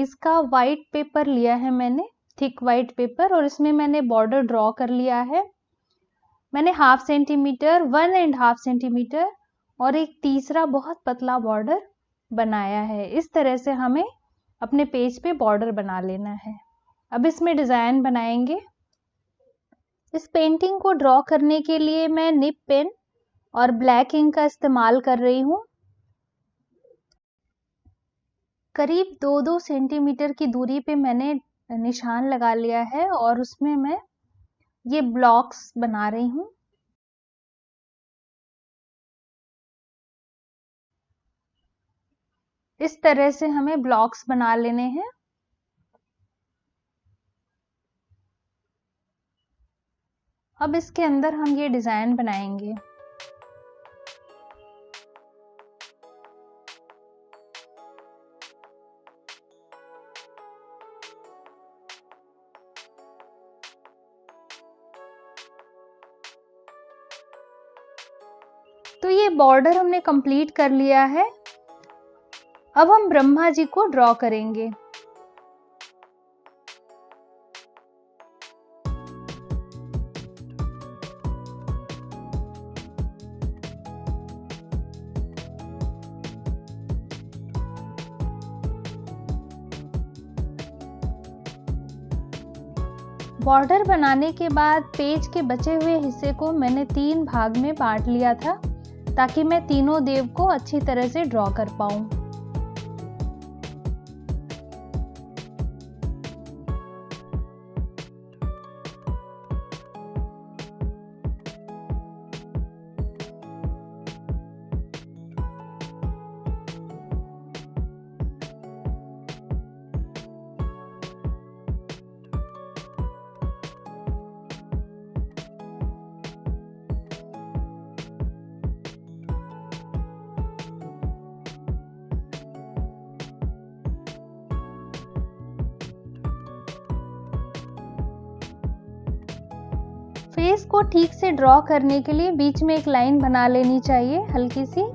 इसका white paper लिया है मैंने, थिक वाइट पेपर, और इसमें मैंने बॉर्डर ड्रॉ कर लिया है। मैंने 1/2 सेंटीमीटर, 1.5 सेंटीमीटर और एक तीसरा बहुत पतला बॉर्डर बनाया है। इस तरह से हमें अपने पेज पे बॉर्डर बना लेना है। अब इसमें डिजाइन बनाएंगे। इस पेंटिंग को ड्रॉ करने के लिए मैं निब पेन और ब्लैक इंक का इस्तेमाल कर रही हूँ। करीब 2-2 सेंटीमीटर की दूरी पे मैंने निशान लगा लिया है और उसमें मैं ये ब्लॉक्स बना रही हूँ। इस तरह से हमें ब्लॉक्स बना लेने हैं। अब इसके अंदर हम ये डिजाइन बनाएंगे। तो ये बॉर्डर हमने कंप्लीट कर लिया है। अब हम ब्रह्मा जी को ड्रॉ करेंगे। बॉर्डर बनाने के बाद पेज के बचे हुए हिस्से को मैंने 3 भाग में बांट लिया था, ताकि मैं तीनों देव को अच्छी तरह से ड्रॉ कर पाऊं। फेस को ठीक से ड्रॉ करने के लिए बीच में एक लाइन बना लेनी चाहिए, हल्की सी।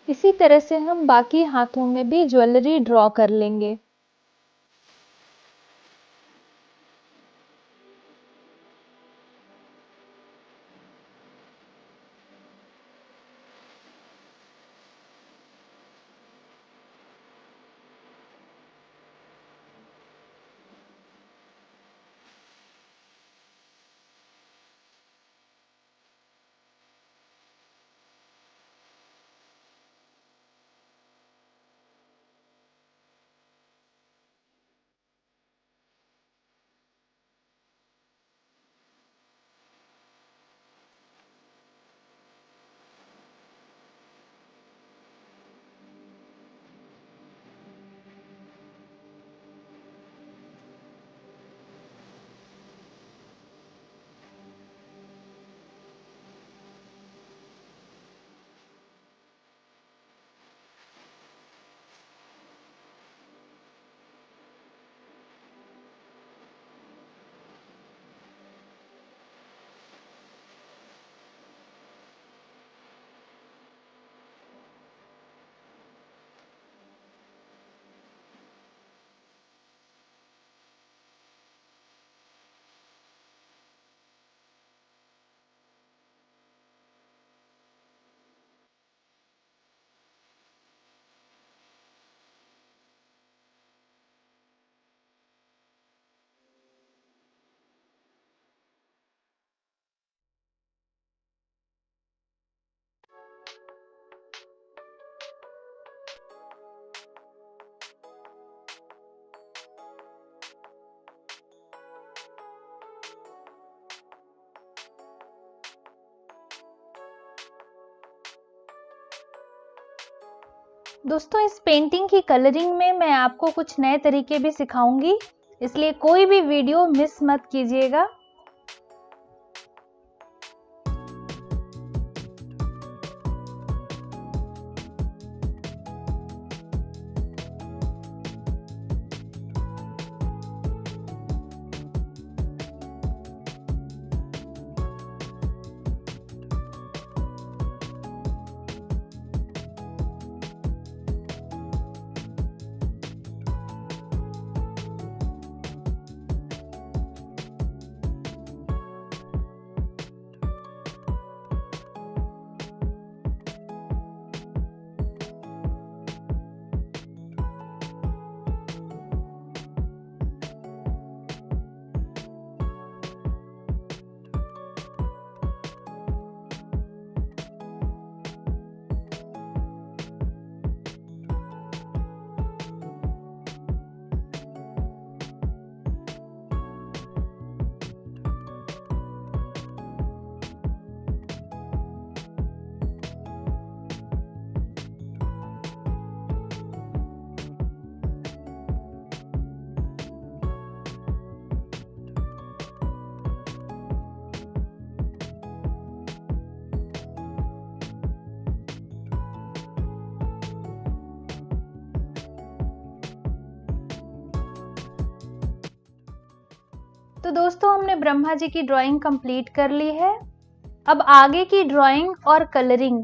इसी तरह से हम बाकी हाथों में भी ज्वेलरी ड्रॉ कर लेंगे। दोस्तों, इस पेंटिंग की कलरिंग में मैं आपको कुछ नए तरीके भी सिखाऊंगी, इसलिए कोई भी वीडियो मिस मत कीजिएगा। तो दोस्तों, हमने ब्रह्मा जी की ड्राइंग कंप्लीट कर ली है। अब आगे की ड्राइंग और कलरिंग